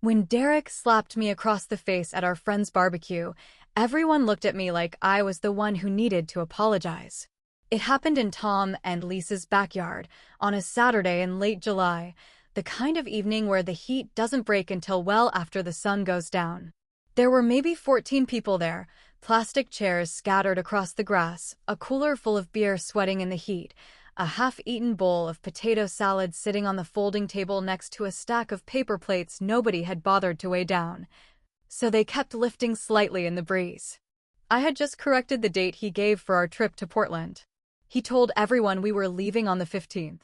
When Derek slapped me across the face at our friend's barbecue, everyone looked at me like I was the one who needed to apologize. It happened in Tom and Lisa's backyard on a Saturday in late July, the kind of evening where the heat doesn't break until well after the sun goes down. There were maybe 14 people there, plastic chairs scattered across the grass, a cooler full of beer sweating in the heat, a half-eaten bowl of potato salad sitting on the folding table next to a stack of paper plates nobody had bothered to weigh down. So they kept lifting slightly in the breeze. I had just corrected the date he gave for our trip to Portland. He told everyone we were leaving on the 15th.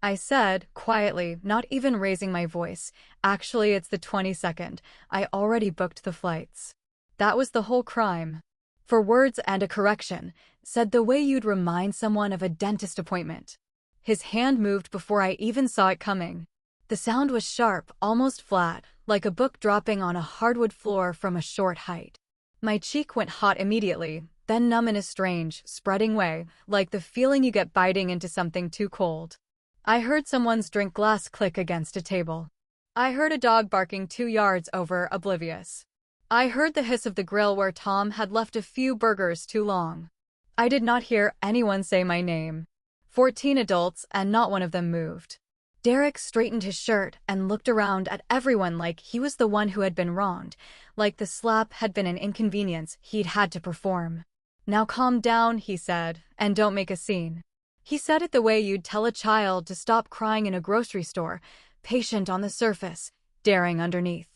I said, quietly, not even raising my voice, "Actually, it's the 22nd. I already booked the flights." That was the whole crime. For words and a correction, said the way you'd remind someone of a dentist appointment. His hand moved before I even saw it coming. The sound was sharp, almost flat, like a book dropping on a hardwood floor from a short height. My cheek went hot immediately, then numb in a strange, spreading way, like the feeling you get biting into something too cold. I heard someone's drink glass click against a table. I heard a dog barking 2 yards over, oblivious. I heard the hiss of the grill where Tom had left a few burgers too long. I did not hear anyone say my name. 14 adults, and not one of them moved. Derek straightened his shirt and looked around at everyone like he was the one who had been wronged, like the slap had been an inconvenience he'd had to perform. "Now calm down," he said, "and don't make a scene." He said it the way you'd tell a child to stop crying in a grocery store, patient on the surface, daring underneath.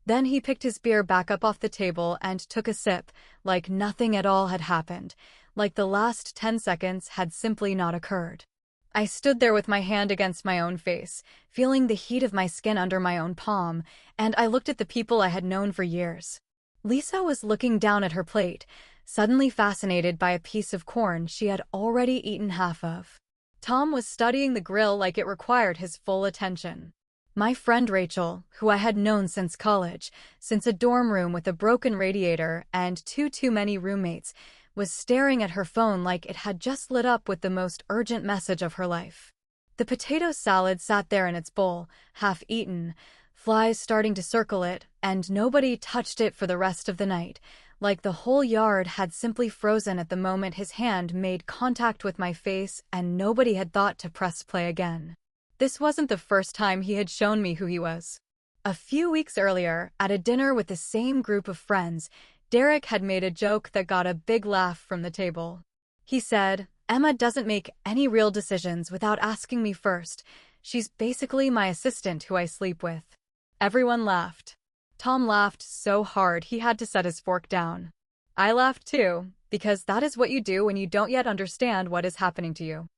Then he picked his beer back up off the table and took a sip, like nothing at all had happened, like the last 10 seconds had simply not occurred. I stood there with my hand against my own face, feeling the heat of my skin under my own palm, and I looked at the people I had known for years. Lisa was looking down at her plate, suddenly fascinated by a piece of corn she had already eaten half of. Tom was studying the grill like it required his full attention. My friend Rachel, who I had known since college, since a dorm room with a broken radiator and too many roommates, was staring at her phone like it had just lit up with the most urgent message of her life. The potato salad sat there in its bowl, half eaten, flies starting to circle it, and nobody touched it for the rest of the night, like the whole yard had simply frozen at the moment his hand made contact with my face and nobody had thought to press play again. This wasn't the first time he had shown me who he was. A few weeks earlier, at a dinner with the same group of friends, Derek had made a joke that got a big laugh from the table. He said, "Emma doesn't make any real decisions without asking me first. She's basically my assistant who I sleep with." Everyone laughed. Tom laughed so hard he had to set his fork down. I laughed too, because that is what you do when you don't yet understand what is happening to you.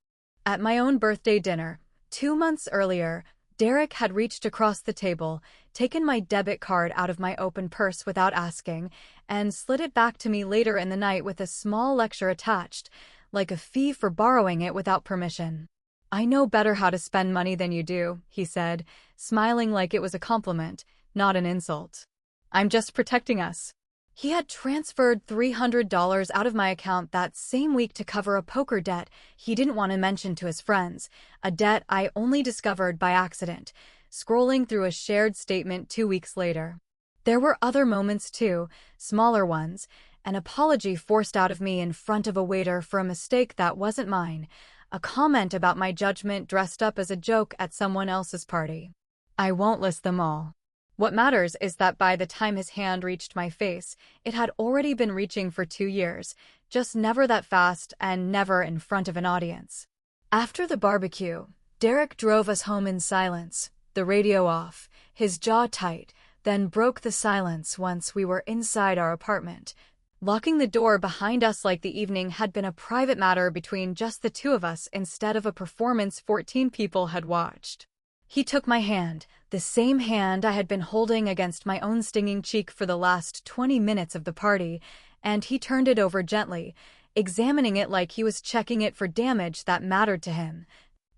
At my own birthday dinner, 2 months earlier, Derek had reached across the table, taken my debit card out of my open purse without asking, and slid it back to me later in the night with a small lecture attached, like a fee for borrowing it without permission. "I know better how to spend money than you do," he said, smiling like it was a compliment, not an insult. "I'm just protecting us." He had transferred $300 out of my account that same week to cover a poker debt he didn't want to mention to his friends, a debt I only discovered by accident, scrolling through a shared statement 2 weeks later. There were other moments too, smaller ones, an apology forced out of me in front of a waiter for a mistake that wasn't mine, a comment about my judgment dressed up as a joke at someone else's party. I won't list them all. What matters is that by the time his hand reached my face, it had already been reaching for 2 years, just never that fast and never in front of an audience. After the barbecue, Derek drove us home in silence, the radio off, his jaw tight, then broke the silence once we were inside our apartment, locking the door behind us like the evening had been a private matter between just the two of us instead of a performance 14 people had watched. He took my hand, the same hand I had been holding against my own stinging cheek for the last 20 minutes of the party, and he turned it over gently, examining it like he was checking it for damage that mattered to him,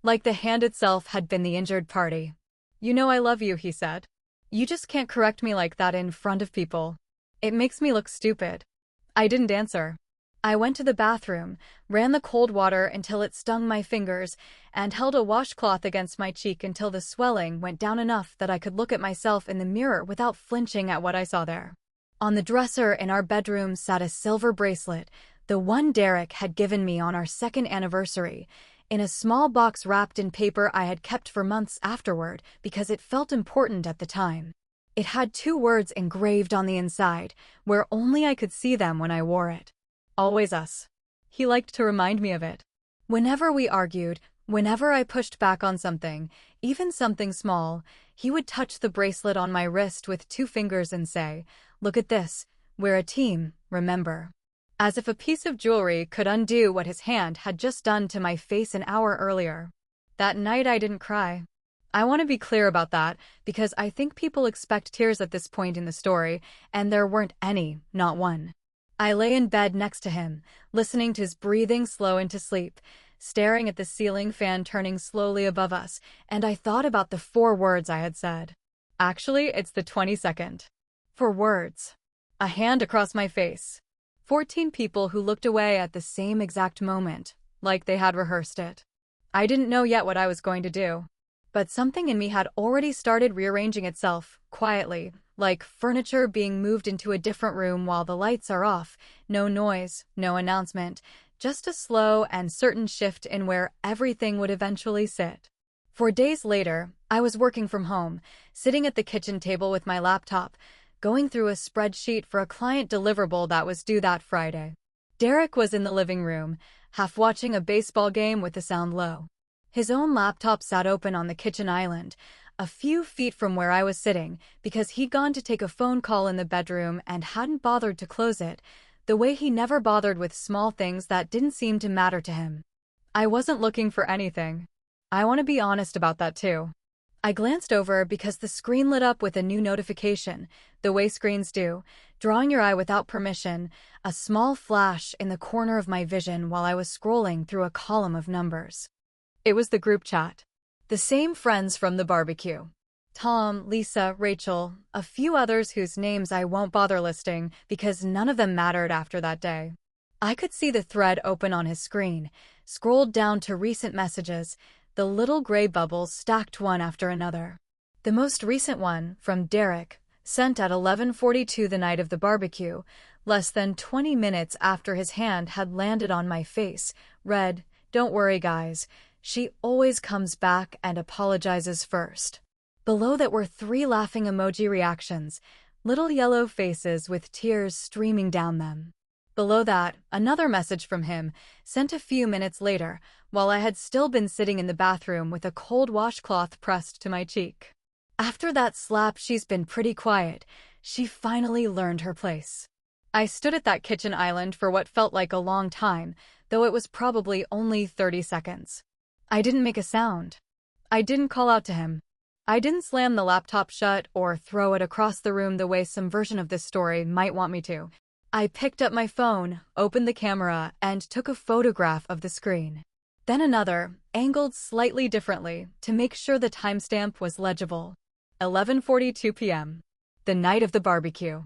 like the hand itself had been the injured party. "You know I love you," he said. "You just can't correct me like that in front of people. It makes me look stupid." I didn't answer. I went to the bathroom, ran the cold water until it stung my fingers, and held a washcloth against my cheek until the swelling went down enough that I could look at myself in the mirror without flinching at what I saw there. On the dresser in our bedroom sat a silver bracelet, the one Derek had given me on our second anniversary, in a small box wrapped in paper I had kept for months afterward because it felt important at the time. It had 2 words engraved on the inside, where only I could see them when I wore it. Always us. He liked to remind me of it. Whenever we argued, whenever I pushed back on something, even something small, he would touch the bracelet on my wrist with 2 fingers and say, "Look at this, we're a team, remember?" As if a piece of jewelry could undo what his hand had just done to my face an hour earlier. That night I didn't cry. I want to be clear about that, because I think people expect tears at this point in the story, and there weren't any, not one. I lay in bed next to him, listening to his breathing slow into sleep, staring at the ceiling fan turning slowly above us, and I thought about the 4 words I had said. Actually, it's the 22nd. 4 words. A hand across my face. 14 people who looked away at the same exact moment, like they had rehearsed it. I didn't know yet what I was going to do, but something in me had already started rearranging itself, quietly, like furniture being moved into a different room while the lights are off, no noise, no announcement, just a slow and certain shift in where everything would eventually sit. 4 days later, I was working from home, sitting at the kitchen table with my laptop, going through a spreadsheet for a client deliverable that was due that Friday. Derek was in the living room, half watching a baseball game with the sound low. His own laptop sat open on the kitchen island, a few feet from where I was sitting, because he'd gone to take a phone call in the bedroom and hadn't bothered to close it, the way he never bothered with small things that didn't seem to matter to him. I wasn't looking for anything. I want to be honest about that too. I glanced over because the screen lit up with a new notification, the way screens do, drawing your eye without permission, a small flash in the corner of my vision while I was scrolling through a column of numbers. It was the group chat. The same friends from the barbecue. Tom, Lisa, Rachel, a few others whose names I won't bother listing because none of them mattered after that day. I could see the thread open on his screen, scrolled down to recent messages, the little gray bubbles stacked one after another. The most recent one, from Derek, sent at 11:42 the night of the barbecue, less than 20 minutes after his hand had landed on my face, read, "Don't worry guys, she always comes back and apologizes first." Below that were 3 laughing emoji reactions, little yellow faces with tears streaming down them. Below that, another message from him, sent a few minutes later, while I had still been sitting in the bathroom with a cold washcloth pressed to my cheek. After that slap, she's been pretty quiet. She finally learned her place. I stood at that kitchen island for what felt like a long time, though it was probably only 30 seconds. I didn't make a sound. I didn't call out to him. I didn't slam the laptop shut or throw it across the room the way some version of this story might want me to. I picked up my phone, opened the camera, and took a photograph of the screen. Then another, angled slightly differently, to make sure the timestamp was legible. 11:42 p.m. The night of the barbecue.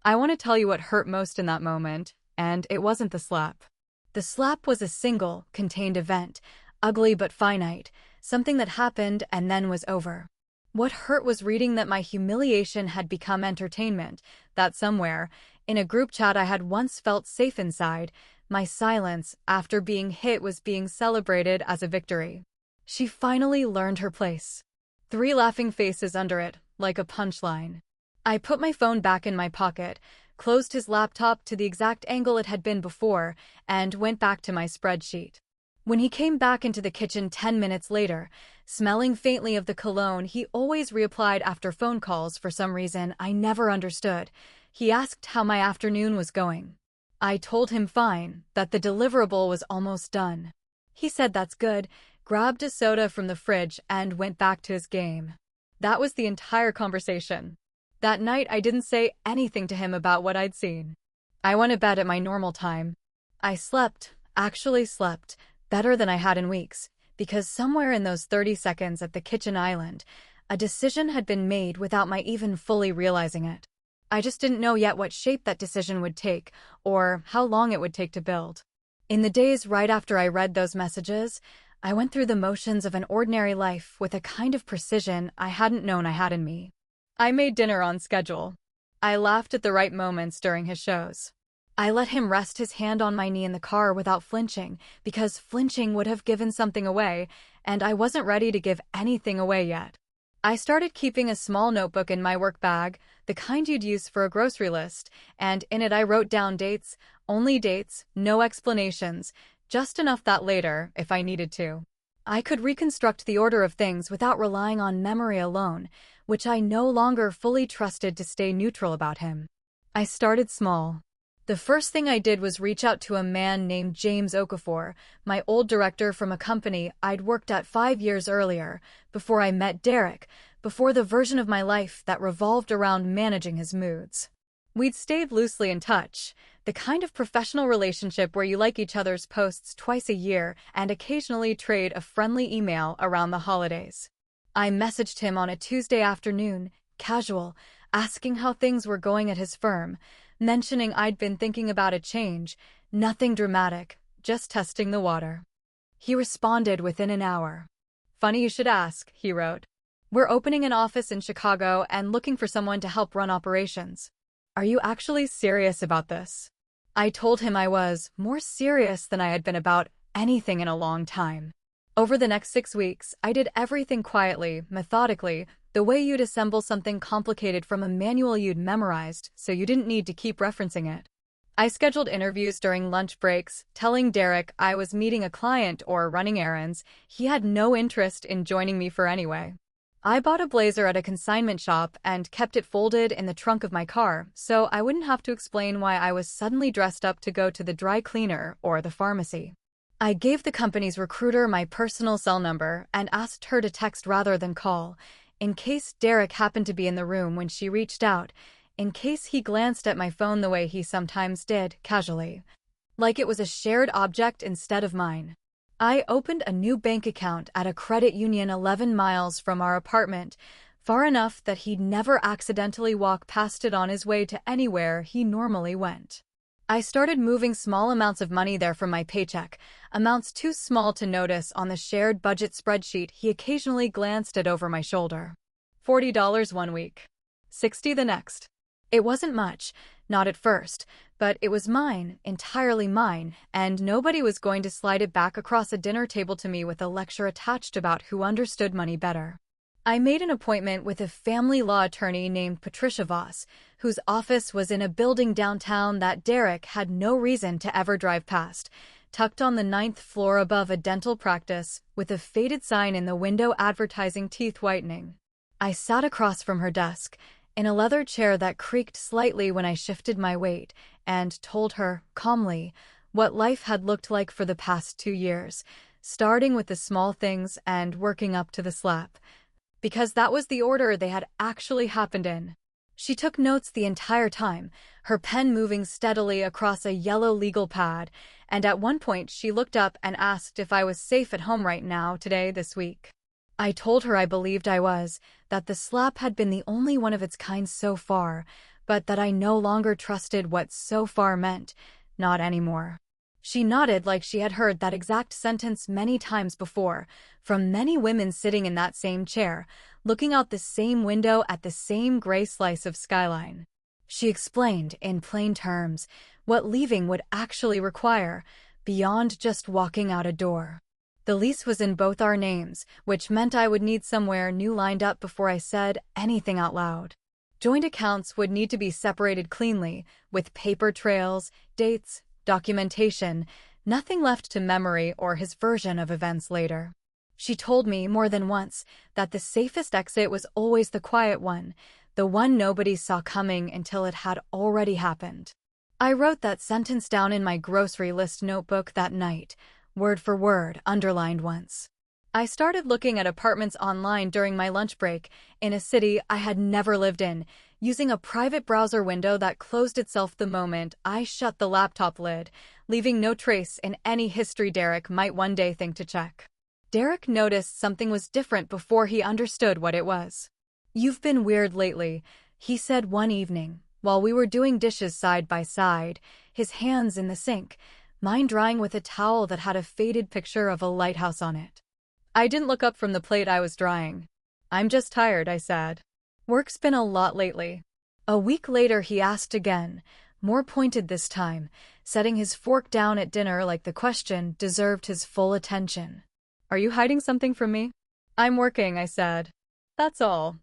I want to tell you what hurt most in that moment, and it wasn't the slap. The slap was a single, contained event, ugly but finite, something that happened and then was over. What hurt was reading that my humiliation had become entertainment, that somewhere, in a group chat I had once felt safe inside, my silence after being hit was being celebrated as a victory. She finally learned her place. 3 laughing faces under it, like a punchline. I put my phone back in my pocket, closed his laptop to the exact angle it had been before, and went back to my spreadsheet. When he came back into the kitchen 10 minutes later, smelling faintly of the cologne he always reapplied after phone calls for some reason I never understood, he asked how my afternoon was going. I told him fine, that the deliverable was almost done. He said that's good, grabbed a soda from the fridge, and went back to his game. That was the entire conversation. That night I didn't say anything to him about what I'd seen. I went to bed at my normal time. I slept, actually slept, better than I had in weeks, because somewhere in those 30 seconds at the kitchen island, a decision had been made without my even fully realizing it. I just didn't know yet what shape that decision would take, or how long it would take to build. In the days right after I read those messages, I went through the motions of an ordinary life with a kind of precision I hadn't known I had in me. I made dinner on schedule. I laughed at the right moments during his shows. I let him rest his hand on my knee in the car without flinching, because flinching would have given something away, and I wasn't ready to give anything away yet. I started keeping a small notebook in my work bag, the kind you'd use for a grocery list, and in it I wrote down dates, only dates, no explanations, just enough that later, if I needed to, I could reconstruct the order of things without relying on memory alone, which I no longer fully trusted to stay neutral about him. I started small. The first thing I did was reach out to a man named James Okafor, my old director from a company I'd worked at 5 years earlier, before I met Derek, before the version of my life that revolved around managing his moods. We'd stayed loosely in touch, the kind of professional relationship where you like each other's posts twice a year and occasionally trade a friendly email around the holidays. I messaged him on a Tuesday afternoon, casual, asking how things were going at his firm, mentioning I'd been thinking about a change, nothing dramatic, just testing the water. He responded within an hour. "Funny you should ask," he wrote. "We're opening an office in Chicago and looking for someone to help run operations. Are you actually serious about this?" I told him I was more serious than I had been about anything in a long time. Over the next 6 weeks, I did everything quietly, methodically, the way you'd assemble something complicated from a manual you'd memorized, so you didn't need to keep referencing it. I scheduled interviews during lunch breaks, telling Derek I was meeting a client or running errands. He had no interest in joining me for anyway. I bought a blazer at a consignment shop and kept it folded in the trunk of my car, so I wouldn't have to explain why I was suddenly dressed up to go to the dry cleaner or the pharmacy. I gave the company's recruiter my personal cell number and asked her to text rather than call, in case Derek happened to be in the room when she reached out, in case he glanced at my phone the way he sometimes did, casually, like it was a shared object instead of mine. I opened a new bank account at a credit union 11 miles from our apartment, far enough that he'd never accidentally walk past it on his way to anywhere he normally went. I started moving small amounts of money there from my paycheck, amounts too small to notice on the shared budget spreadsheet he occasionally glanced at over my shoulder. $40 one week. $60 the next. It wasn't much, not at first, but it was mine, entirely mine, and nobody was going to slide it back across a dinner table to me with a lecture attached about who understood money better. I made an appointment with a family law attorney named Patricia Voss, whose office was in a building downtown that Derek had no reason to ever drive past, tucked on the 9th floor above a dental practice, with a faded sign in the window advertising teeth whitening. I sat across from her desk, in a leather chair that creaked slightly when I shifted my weight, and told her, calmly, what life had looked like for the past 2 years, starting with the small things and working up to the slap. Because that was the order they had actually happened in. She took notes the entire time, her pen moving steadily across a yellow legal pad, and at one point she looked up and asked if I was safe at home right now, today, this week. I told her I believed I was, that the slap had been the only one of its kind so far, but that I no longer trusted what so far meant, not anymore. She nodded like she had heard that exact sentence many times before, from many women sitting in that same chair, looking out the same window at the same gray slice of skyline. She explained, in plain terms, what leaving would actually require, beyond just walking out a door. The lease was in both our names, which meant I would need somewhere new lined up before I said anything out loud. Joint accounts would need to be separated cleanly, with paper trails, dates, documentation, nothing left to memory or his version of events later. She told me more than once that the safest exit was always the quiet one, the one nobody saw coming until it had already happened. I wrote that sentence down in my grocery list notebook that night, word for word, underlined once. I started looking at apartments online during my lunch break, in a city I had never lived in, using a private browser window that closed itself the moment I shut the laptop lid, leaving no trace in any history Derek might one day think to check. Derek noticed something was different before he understood what it was. "You've been weird lately," he said one evening, while we were doing dishes side by side, his hands in the sink, mine drying with a towel that had a faded picture of a lighthouse on it. I didn't look up from the plate I was drying. "I'm just tired," I said. "Work's been a lot lately." A week later he asked again, more pointed this time, setting his fork down at dinner like the question deserved his full attention. "Are you hiding something from me?" "I'm working," I said. "That's all."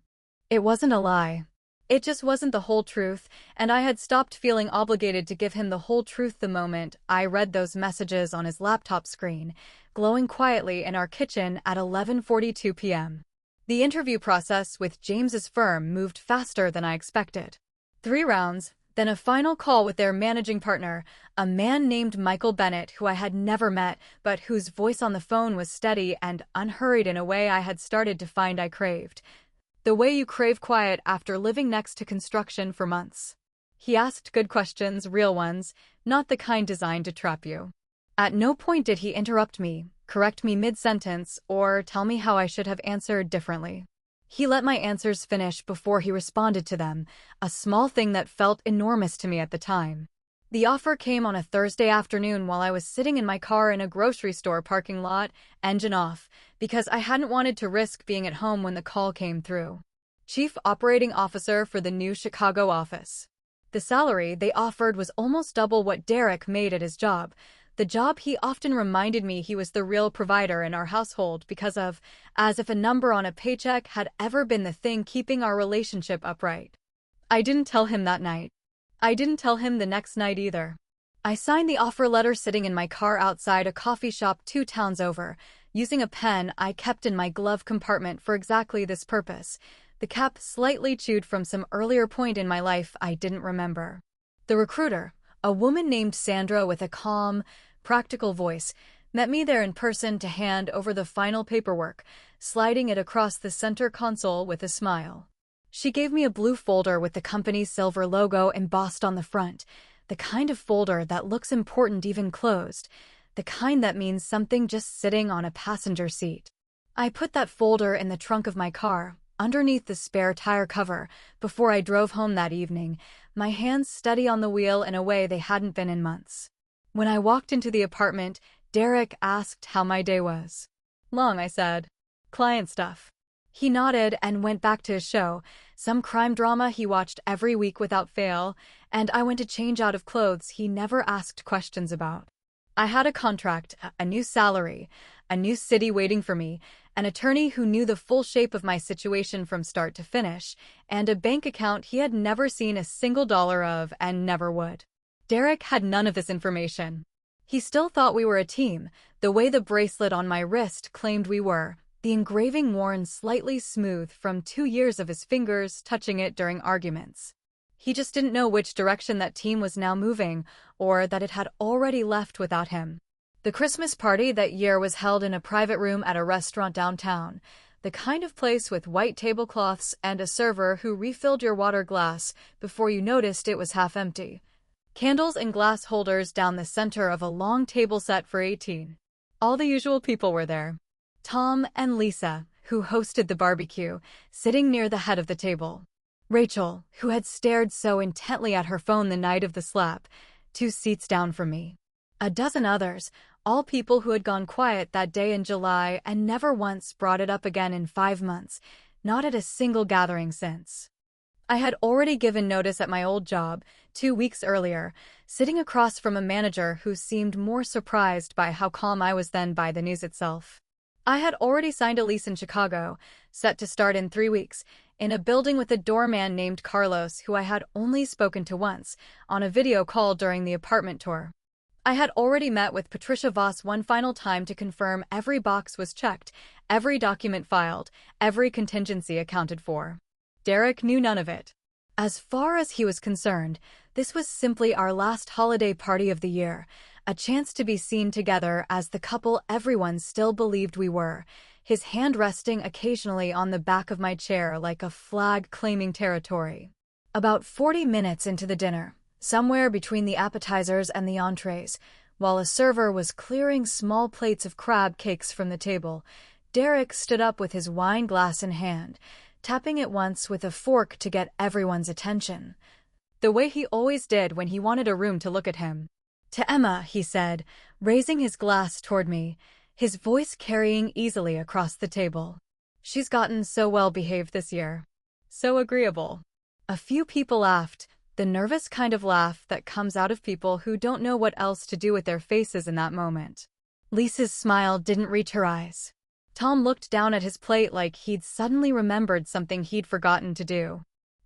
It wasn't a lie. It just wasn't the whole truth, and I had stopped feeling obligated to give him the whole truth the moment I read those messages on his laptop screen, glowing quietly in our kitchen at 11:42 p.m. The interview process with James's firm moved faster than I expected. 3 rounds, then a final call with their managing partner, a man named Michael Bennett who I had never met, but whose voice on the phone was steady and unhurried in a way I had started to find I craved. The way you crave quiet after living next to construction for months. He asked good questions, real ones, not the kind designed to trap you. At no point did he interrupt me, correct me mid-sentence, or tell me how I should have answered differently. He let my answers finish before he responded to them, a small thing that felt enormous to me at the time. The offer came on a Thursday afternoon while I was sitting in my car in a grocery store parking lot, engine off, because I hadn't wanted to risk being at home when the call came through. Chief Operating Officer for the new Chicago office. The salary they offered was almost double what Derek made at his job, the job he often reminded me he was the real provider in our household because of, as if a number on a paycheck had ever been the thing keeping our relationship upright. I didn't tell him that night. I didn't tell him the next night either. I signed the offer letter sitting in my car outside a coffee shop 2 towns over, using a pen I kept in my glove compartment for exactly this purpose, the cap slightly chewed from some earlier point in my life I didn't remember. The recruiter, a woman named Sandra with a calm, practical voice, met me there in person to hand over the final paperwork, sliding it across the center console with a smile. She gave me a blue folder with the company's silver logo embossed on the front, the kind of folder that looks important even closed, the kind that means something just sitting on a passenger seat. I put that folder in the trunk of my car, underneath the spare tire cover, before I drove home that evening, my hands steady on the wheel in a way they hadn't been in months. When I walked into the apartment, Derek asked how my day was. "Long," I said. "Client stuff." He nodded and went back to his show, some crime drama he watched every week without fail, and I went to change out of clothes he never asked questions about. I had a contract, a new salary, a new city waiting for me, an attorney who knew the full shape of my situation from start to finish, and a bank account he had never seen a single dollar of and never would. Derek had none of this information. He still thought we were a team, the way the bracelet on my wrist claimed we were, the engraving worn slightly smooth from 2 years of his fingers touching it during arguments. He just didn't know which direction that team was now moving, or that it had already left without him. The Christmas party that year was held in a private room at a restaurant downtown, the kind of place with white tablecloths and a server who refilled your water glass before you noticed it was half empty. Candles and glass holders down the center of a long table set for 18. All the usual people were there. Tom and Lisa, who hosted the barbecue, sitting near the head of the table. Rachel, who had stared so intently at her phone the night of the slap, 2 seats down from me. A dozen others, all people who had gone quiet that day in July and never once brought it up again in 5 months, not at a single gathering since. I had already given notice at my old job, 2 weeks earlier, sitting across from a manager who seemed more surprised by how calm I was than by the news itself. I had already signed a lease in Chicago, set to start in 3 weeks, in a building with a doorman named Carlos who I had only spoken to once, on a video call during the apartment tour. I had already met with Patricia Voss one final time to confirm every box was checked, every document filed, every contingency accounted for. Derek knew none of it. As far as he was concerned, this was simply our last holiday party of the year, a chance to be seen together as the couple everyone still believed we were, his hand resting occasionally on the back of my chair like a flag claiming territory. About 40 minutes into the dinner, somewhere between the appetizers and the entrees, while a server was clearing small plates of crab cakes from the table, Derek stood up with his wine glass in hand, tapping it once with a fork to get everyone's attention. the way he always did when he wanted a room to look at him. "To Emma," he said, raising his glass toward me, his voice carrying easily across the table. "She's gotten so well-behaved this year. So agreeable." A few people laughed, the nervous kind of laugh that comes out of people who don't know what else to do with their faces in that moment. Lisa's smile didn't reach her eyes. Tom looked down at his plate like he'd suddenly remembered something he'd forgotten to do.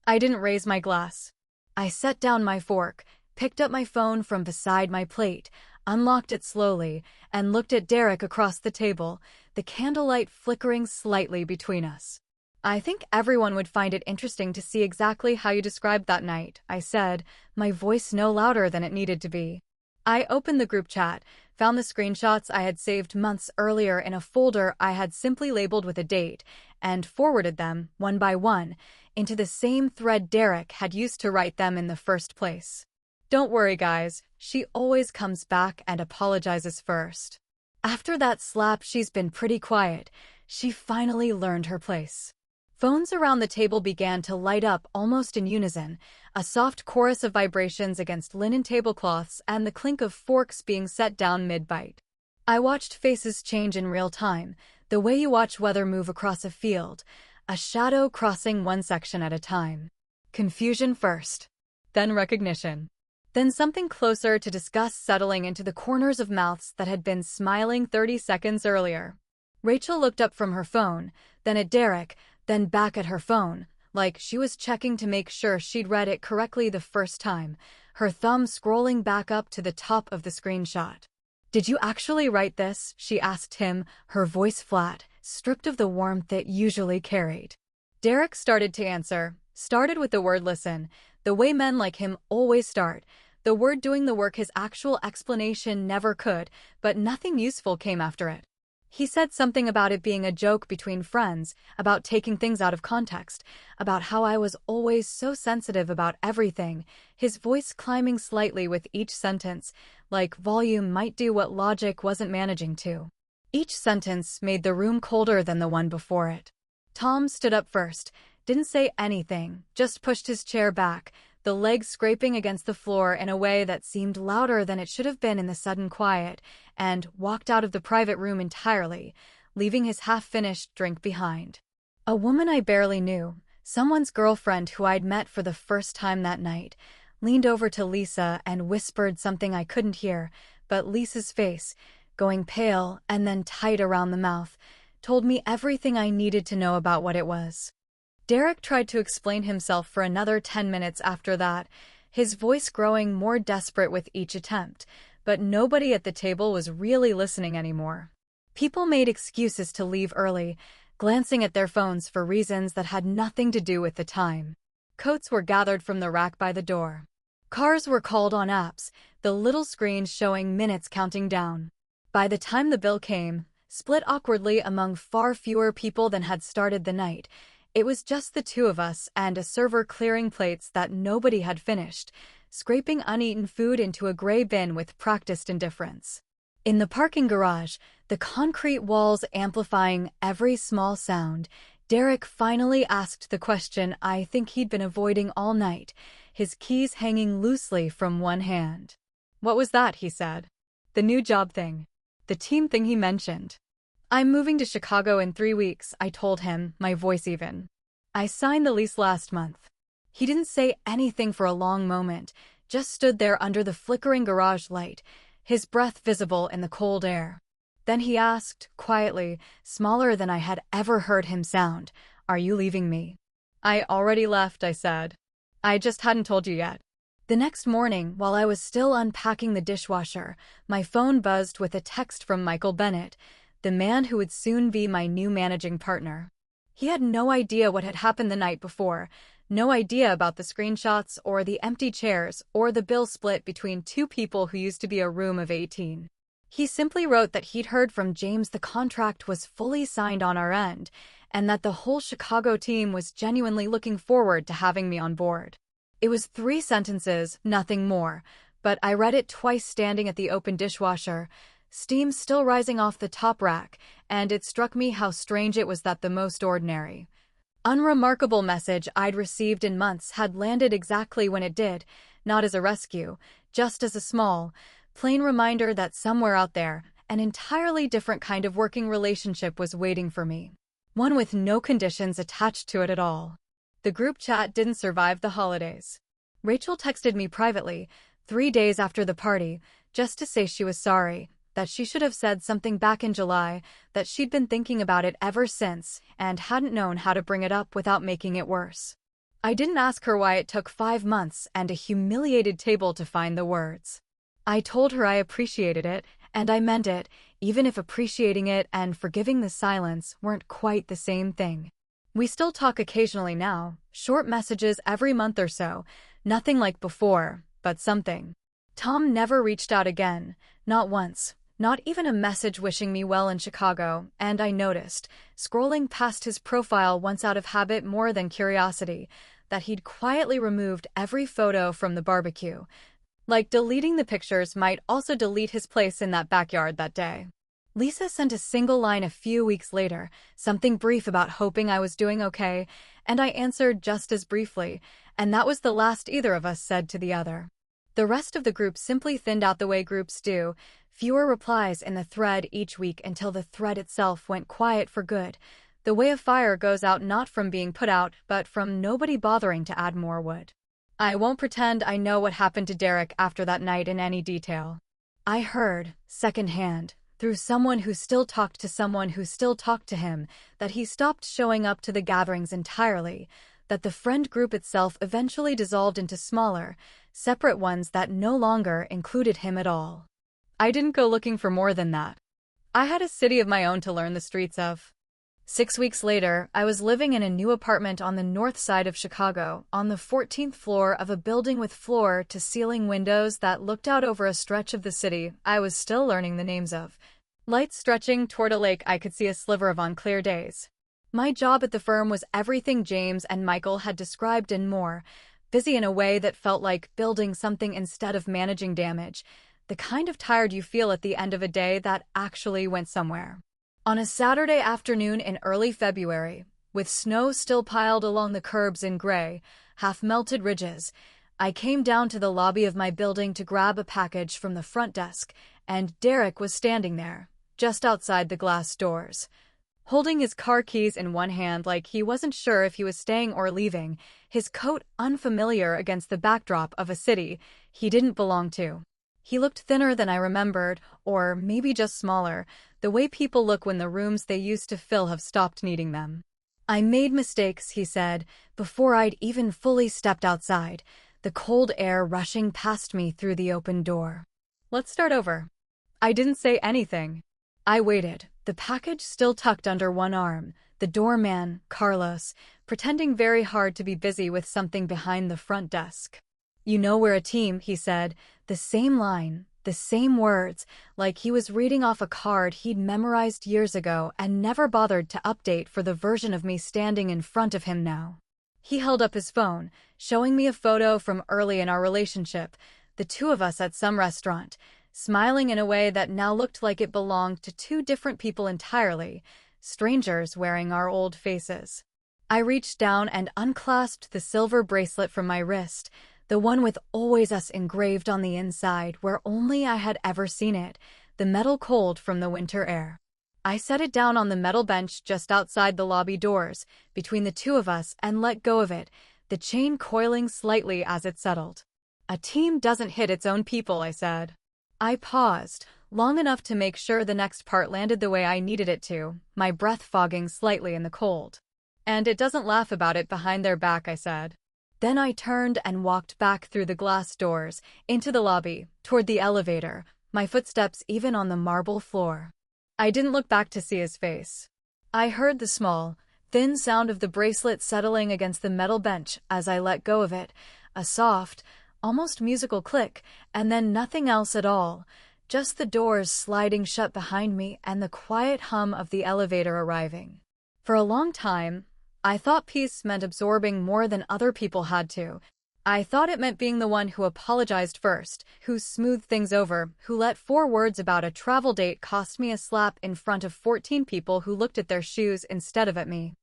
I didn't raise my glass. I set down my fork, picked up my phone from beside my plate, unlocked it slowly, and looked at Derek across the table, the candlelight flickering slightly between us. "I think everyone would find it interesting to see exactly how you described that night," I said, my voice no louder than it needed to be. I opened the group chat, found the screenshots I had saved months earlier in a folder I had simply labeled with a date, and forwarded them, one by one, into the same thread Derek had used to write them in the first place. "Don't worry, guys, she always comes back and apologizes first. After that slap, she's been pretty quiet. She finally learned her place." Phones around the table began to light up almost in unison, a soft chorus of vibrations against linen tablecloths and the clink of forks being set down mid-bite. I watched faces change in real time, the way you watch weather move across a field, a shadow crossing one section at a time. Confusion first, then recognition. Then something closer to disgust settling into the corners of mouths that had been smiling 30 seconds earlier. Rachel looked up from her phone, then at Derek, then back at her phone, like she was checking to make sure she'd read it correctly the first time, her thumb scrolling back up to the top of the screenshot. "Did you actually write this?" she asked him, her voice flat, stripped of the warmth it usually carried. Derek started to answer, started with the word "listen," the way men like him always start, the word doing the work his actual explanation never could, but nothing useful came after it. He said something about it being a joke between friends, about taking things out of context, about how I was always so sensitive about everything, his voice climbing slightly with each sentence, like volume might do what logic wasn't managing to. Each sentence made the room colder than the one before it. Tom stood up first, didn't say anything, just pushed his chair back, the legs scraping against the floor in a way that seemed louder than it should have been in the sudden quiet, and walked out of the private room entirely, leaving his half-finished drink behind. A woman I barely knew, someone's girlfriend who I'd met for the first time that night, leaned over to Lisa and whispered something I couldn't hear, but Lisa's face, going pale and then tight around the mouth, told me everything I needed to know about what it was. Derek tried to explain himself for another 10 minutes after that, his voice growing more desperate with each attempt, but nobody at the table was really listening anymore. People made excuses to leave early, glancing at their phones for reasons that had nothing to do with the time. Coats were gathered from the rack by the door. Cars were called on apps, the little screens showing minutes counting down. By the time the bill came, split awkwardly among far fewer people than had started the night, it was just the two of us and a server clearing plates that nobody had finished, scraping uneaten food into a gray bin with practiced indifference. In the parking garage, the concrete walls amplifying every small sound, Derek finally asked the question I think he'd been avoiding all night, his keys hanging loosely from one hand. "What was that?" he said. "The new job thing. The team thing he mentioned." "I'm moving to Chicago in 3 weeks," I told him, my voice even. "I signed the lease last month." He didn't say anything for a long moment, just stood there under the flickering garage light, his breath visible in the cold air. Then he asked, quietly, smaller than I had ever heard him sound, "Are you leaving me?" "I already left," I said. "I just hadn't told you yet." The next morning, while I was still unpacking the dishwasher, my phone buzzed with a text from Michael Bennett, the man who would soon be my new managing partner. He had no idea what had happened the night before, no idea about the screenshots or the empty chairs or the bill split between two people who used to be a room of 18. He simply wrote that he'd heard from James the contract was fully signed on our end, and that the whole Chicago team was genuinely looking forward to having me on board. It was 3 sentences, nothing more, but I read it twice standing at the open dishwasher, steam still rising off the top rack, and it struck me how strange it was that the most ordinary, unremarkable message I'd received in months had landed exactly when it did, not as a rescue, just as a small, plain reminder that somewhere out there, an entirely different kind of working relationship was waiting for me. One with no conditions attached to it at all. The group chat didn't survive the holidays. Rachel texted me privately, 3 days after the party, just to say she was sorry, that she should have said something back in July, that she'd been thinking about it ever since and hadn't known how to bring it up without making it worse. I didn't ask her why it took 5 months and a humiliated table to find the words. I told her I appreciated it, and I meant it, even if appreciating it and forgiving the silence weren't quite the same thing. We still talk occasionally now, short messages every month or so, nothing like before, but something. Tom never reached out again, not once. Not even a message wishing me well in Chicago, and I noticed, scrolling past his profile once out of habit more than curiosity, that he'd quietly removed every photo from the barbecue. Like deleting the pictures might also delete his place in that backyard that day. Lisa sent a single line a few weeks later, something brief about hoping I was doing okay, and I answered just as briefly, and that was the last either of us said to the other. The rest of the group simply thinned out the way groups do, fewer replies in the thread each week until the thread itself went quiet for good. The way a fire goes out not from being put out, but from nobody bothering to add more wood. I won't pretend I know what happened to Derek after that night in any detail. I heard, secondhand, through someone who still talked to someone who still talked to him, that he stopped showing up to the gatherings entirely, that the friend group itself eventually dissolved into smaller, separate ones that no longer included him at all. I didn't go looking for more than that. I had a city of my own to learn the streets of. 6 weeks later, I was living in a new apartment on the north side of Chicago, on the 14th floor of a building with floor-to-ceiling windows that looked out over a stretch of the city I was still learning the names of. Lights stretching toward a lake I could see a sliver of on clear days. My job at the firm was everything James and Michael had described and more, busy in a way that felt like building something instead of managing damage, the kind of tired you feel at the end of a day that actually went somewhere. On a Saturday afternoon in early February, with snow still piled along the curbs in gray, half-melted ridges, I came down to the lobby of my building to grab a package from the front desk, and Derek was standing there, just outside the glass doors. Holding his car keys in one hand like he wasn't sure if he was staying or leaving, his coat unfamiliar against the backdrop of a city he didn't belong to. He looked thinner than I remembered, or maybe just smaller, the way people look when the rooms they used to fill have stopped needing them. I made mistakes, he said, before I'd even fully stepped outside, the cold air rushing past me through the open door. Let's start over. I didn't say anything. I waited, the package still tucked under one arm, the doorman, Carlos, pretending very hard to be busy with something behind the front desk. "You know we're a team," he said, the same line, the same words, like he was reading off a card he'd memorized years ago and never bothered to update for the version of me standing in front of him now. He held up his phone, showing me a photo from early in our relationship, the two of us at some restaurant, smiling in a way that now looked like it belonged to two different people entirely, strangers wearing our old faces. I reached down and unclasped the silver bracelet from my wrist, the one with "Always Us" engraved on the inside where only I had ever seen it, the metal cold from the winter air. I set it down on the metal bench just outside the lobby doors, between the two of us, and let go of it, the chain coiling slightly as it settled. "A team doesn't hit its own people," I said. I paused, long enough to make sure the next part landed the way I needed it to, my breath fogging slightly in the cold. "And it doesn't laugh about it behind their back," I said. Then I turned and walked back through the glass doors, into the lobby, toward the elevator, my footsteps even on the marble floor. I didn't look back to see his face. I heard the small, thin sound of the bracelet settling against the metal bench as I let go of it, a soft, almost musical click, and then nothing else at all, just the doors sliding shut behind me and the quiet hum of the elevator arriving. For a long time, I thought peace meant absorbing more than other people had to. I thought it meant being the one who apologized first, who smoothed things over, who let 4 words about a travel date cost me a slap in front of 14 people who looked at their shoes instead of at me.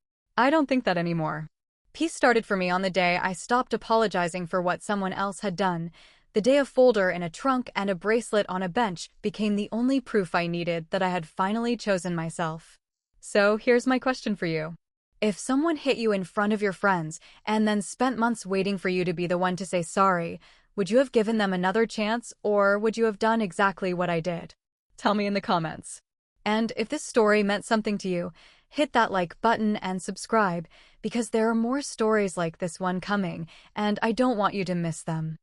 I don't think that anymore. Peace started for me on the day I stopped apologizing for what someone else had done. The day a folder in a trunk and a bracelet on a bench became the only proof I needed that I had finally chosen myself. So here's my question for you. If someone hit you in front of your friends and then spent months waiting for you to be the one to say sorry, would you have given them another chance, or would you have done exactly what I did? Tell me in the comments. And if this story meant something to you, hit that like button and subscribe, because there are more stories like this one coming, and I don't want you to miss them.